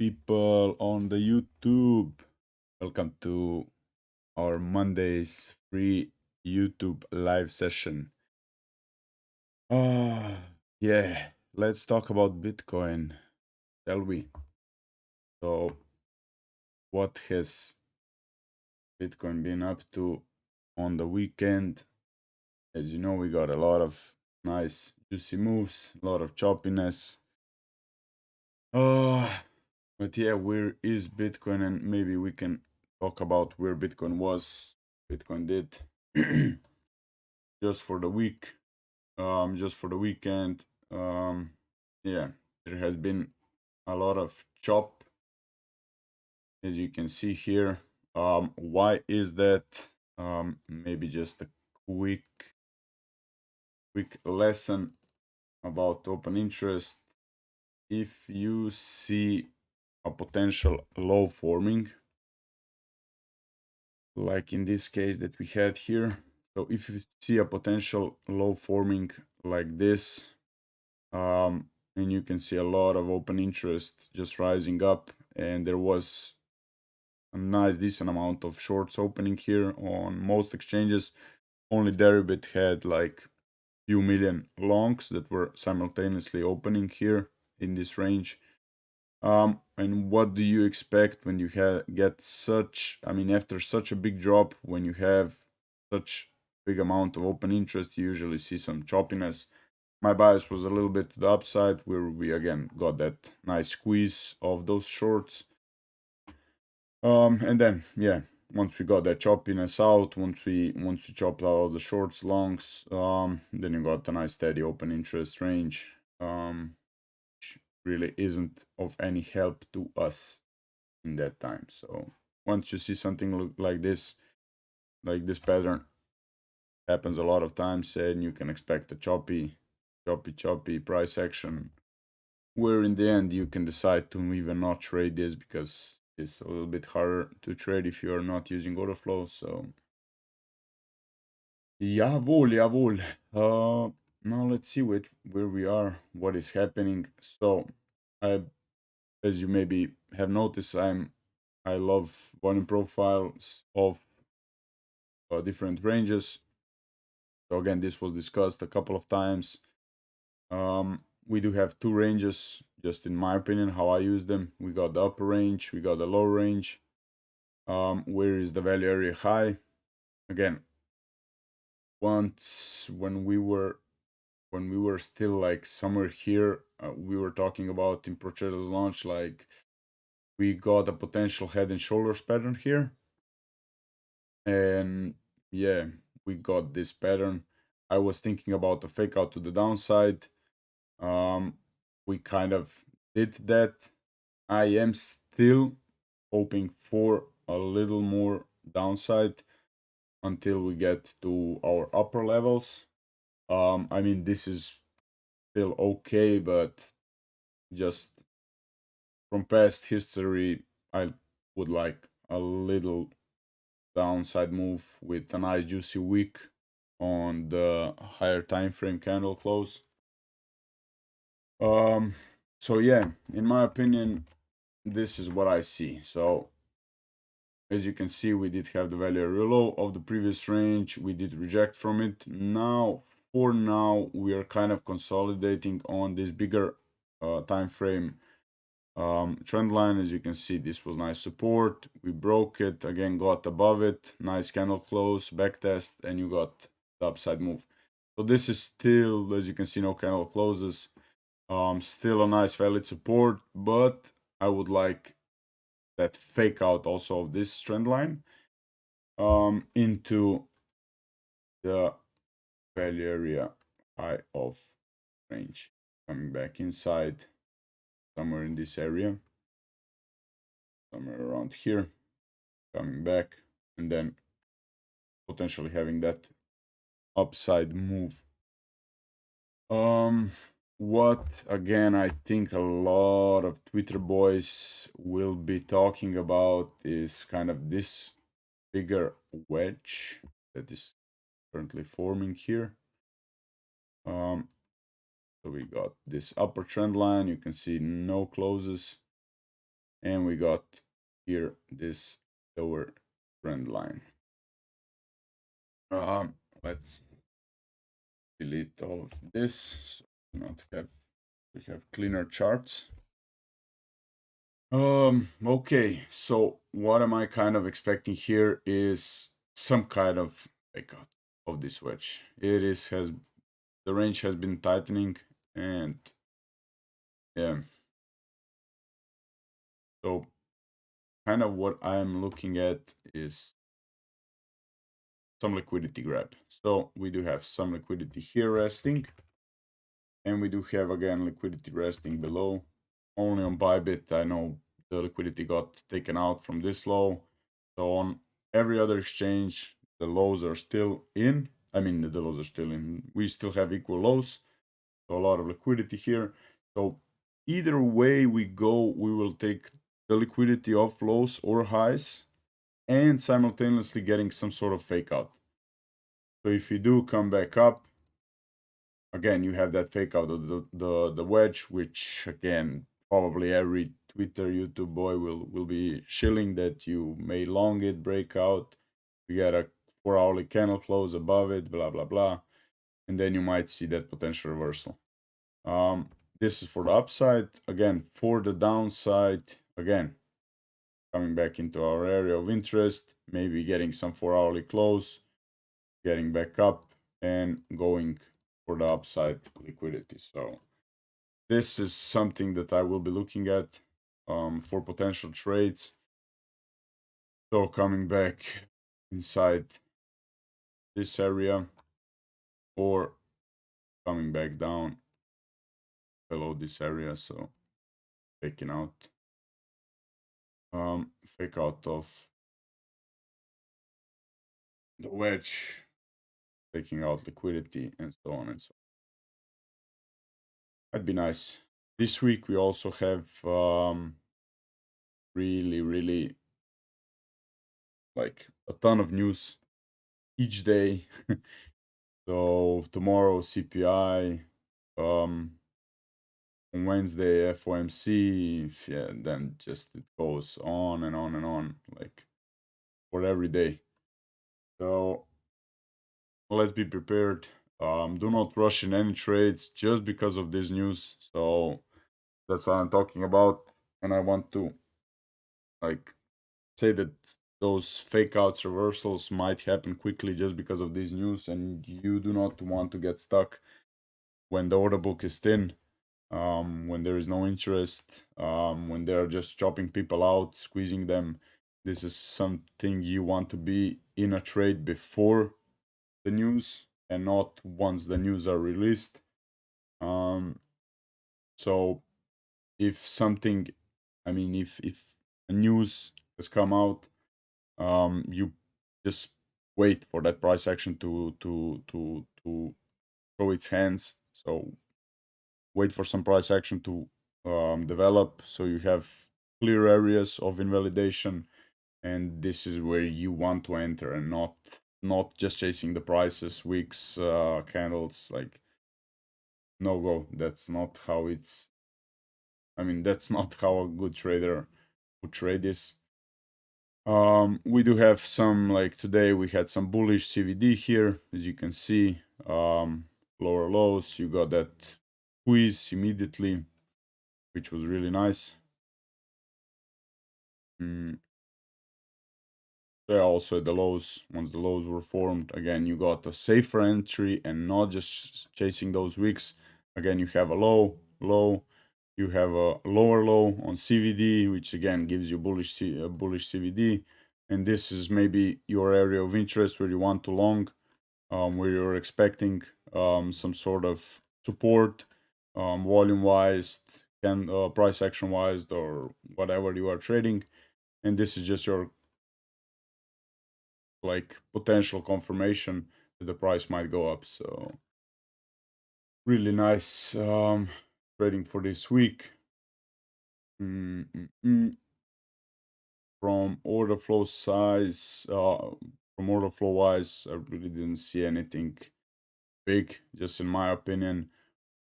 people on the YouTube. Welcome to our Monday's free YouTube live session. Ah, yeah, let's talk about Bitcoin, shall we? So, what has Bitcoin been up to on the weekend? As you know, we got a lot of nice, juicy moves, a lot of choppiness. Ah, but yeah, where is Bitcoin? And maybe we can talk about where Bitcoin was, Bitcoin did just for the week, just for the weekend. Yeah, there has been a lot of chop, as you can see here. Why is that? Maybe just a quick, quick lesson about open interest. If you see a potential low forming, like in this case that we had here. So if you see a potential low forming like this, and you can see a lot of open interest just rising up, and there was a nice decent amount of shorts opening here on most exchanges. Only Deribit had like few million longs that were simultaneously opening here in this range. And what do you expect when you get such, I mean, after such a big drop, when you have such big amount of open interest, you usually see some choppiness. My bias was a little bit to the upside, where we again got that nice squeeze of those shorts. And then yeah, once we got that choppiness out, once we chopped out all the shorts, longs, then you got a nice steady open interest range. Which really isn't of any help to us in that time. So once you see something look like this pattern happens a lot of times, and you can expect a choppy price action, where in the end you can decide to even not trade this because it's a little bit harder to trade if you are not using order flow. So jawohl. Now let's see where we are, what is happening. So I, as you maybe have noticed, I love volume profiles of different ranges. So again, this was discussed a couple of times. We do have two ranges, just in my opinion, how I use them. We got the upper range, we got the lower range. Where is the value area high? Again, once when we were still like somewhere here, we were talking about in Prochetta's launch, like we got a potential head and shoulders pattern here. And yeah, we got this pattern. I was thinking about a fake out to the downside. Um, we kind of did that. I am still hoping for a little more downside until we get to our upper levels. I mean, this is still okay, but just from past history, I would like a little downside move with a nice juicy wick on the higher time frame candle close. Um, so yeah, in my opinion, this is what I see. So as you can see, we did have the value area low of the previous range. We did reject from it. Now, for now, we are kind of consolidating on this bigger time frame trend line. As you can see, this was nice support. We broke it again, got above it, nice candle close, back test, and you got the upside move. So this is still, as you can see, no candle closes. Still a nice valid support, but I would like that fake out also of this trend line into the value area high of range, coming back inside somewhere in this area, somewhere around here, coming back, and then potentially having that upside move. What again I think a lot of Twitter boys will be talking about is kind of this bigger wedge that is currently forming here. Um, so we got this upper trend line. You can see no closes. and we got here this lower trend line. Let's delete all of this so not have we have cleaner charts. Okay, so what am I kind of expecting here is some kind of breakout of this wedge. It is has the range has been tightening, and yeah, so kind of what I'm looking at is some liquidity grab. So we do have some liquidity here resting, and we do have again liquidity resting below. Only on Bybit, I know the liquidity got taken out from this low. So on every other exchange, the lows are still in. I mean, the lows are still in. We still have equal lows. So a lot of liquidity here. So either way we go, we will take the liquidity of lows or highs and simultaneously getting some sort of fake out. So if you do come back up, again, you have that fake out of the wedge, which again, probably every Twitter, YouTube boy will be shilling that you may long it, break out, you get a 4-hourly candle close above it, blah blah blah, and then you might see that potential reversal. This is for the upside. Again, for the downside, again, coming back into our area of interest, maybe getting some 4-hourly close, getting back up, and going for the upside liquidity. So this is something that I will be looking at for potential trades. So coming back inside this area or coming back down below this area. So taking out fake out of the wedge, taking out liquidity, and so on and so on. That'd be nice. This week we also have really like a ton of news each day. So tomorrow CPI, on Wednesday FOMC, yeah, then just it goes on and on and on, like for every day. So let's be prepared. Do not rush in any trades just because of this news. So that's what I'm talking about, and I want to like say that those fake outs reversals might happen quickly just because of this news, and you do not want to get stuck when the order book is thin, when there is no interest, when they're just chopping people out, squeezing them. This is something you want to be in a trade before the news and not once the news are released. So if something, I mean, if a news has come out, you just wait for that price action to show its hands. So wait for some price action to develop, so you have clear areas of invalidation, and this is where you want to enter, and not just chasing the prices, wicks, candles. Like, no go. That's not how it's. I mean, that's not how a good trader would trade this. We do have some, like today we had some bullish CVD here, as you can see. Lower lows, you got that squeeze immediately, which was really nice. There also at the lows, once the lows were formed, again you got a safer entry and not just chasing those wicks. Again, you have a low, you have a lower low on CVD, which again gives you bullish CVD, and this is maybe your area of interest where you want to long, where you're expecting some sort of support, volume wise, can price action wise, or whatever you are trading, and this is just your like potential confirmation that the price might go up. So really nice trading for this week. From order flow size, from order flow wise, I really didn't see anything big. Just in my opinion,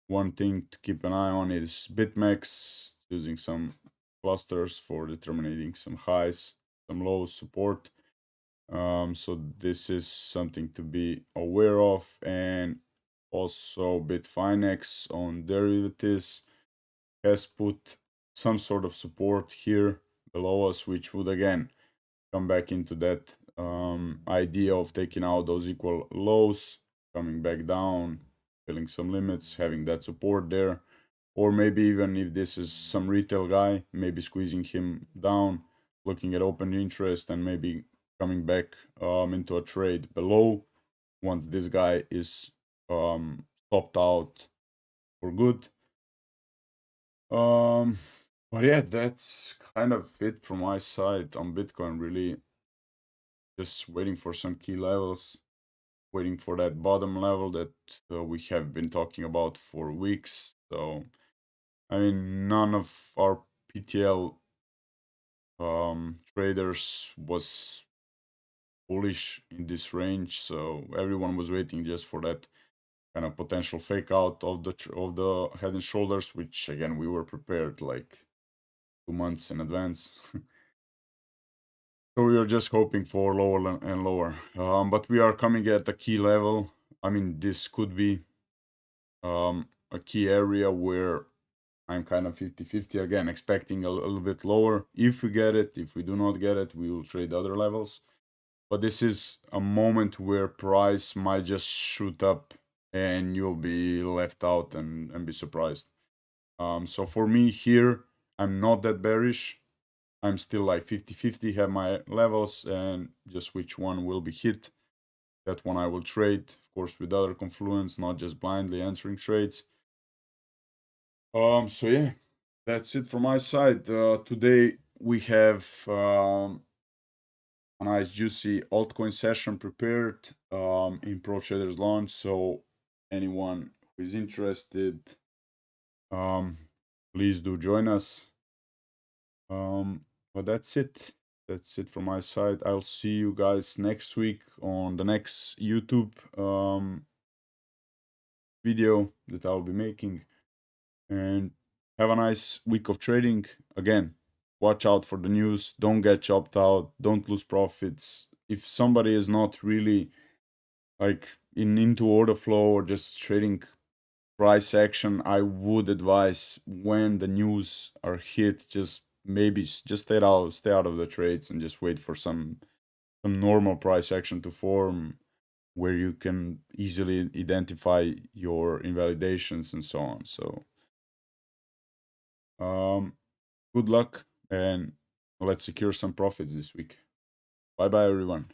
one thing to keep an eye on is BitMEX, using some clusters for determining some highs, some lows, support. So this is something to be aware of. And also Bitfinex on derivatives has put some sort of support here below us, which would again come back into that idea of taking out those equal lows, coming back down, filling some limits, having that support there. Or maybe even if this is some retail guy, maybe squeezing him down, looking at open interest, and maybe coming back into a trade below once this guy is stopped out for good. Um, but yeah, that's kind of it from my side on Bitcoin. Really, just waiting for some key levels, waiting for that bottom level that we have been talking about for weeks. So, I mean, none of our PTL traders was bullish in this range, so everyone was waiting just for that kind of potential fake out of the head and shoulders, which again we were prepared like 2 months in advance. So we are just hoping for lower and lower. But we are coming at a key level. I mean, this could be a key area where I'm kind of 50-50 again, expecting a little bit lower. If we get it, if we do not get it, we will trade other levels. But this is a moment where price might just shoot up and you'll be left out and be surprised. So for me here, I'm not that bearish. I'm still like 50-50, have my levels, and just which one will be hit. That one I will trade, of course, with other confluence, not just blindly answering trades. So yeah, that's it from my side. Today we have a nice juicy altcoin session prepared in Pro Traders launch. So anyone who is interested, um, please do join us. But that's it. That's it from my side. I'll see you guys next week on the next YouTube video that I'll be making. And have a nice week of trading. Again, watch out for the news. Don't get chopped out. Don't lose profits. If somebody is not really like into order flow or just trading price action, I would advise when the news are hit, just maybe just stay out of the trades and just wait for some normal price action to form where you can easily identify your invalidations and so on. So good luck and let's secure some profits this week. Bye bye everyone.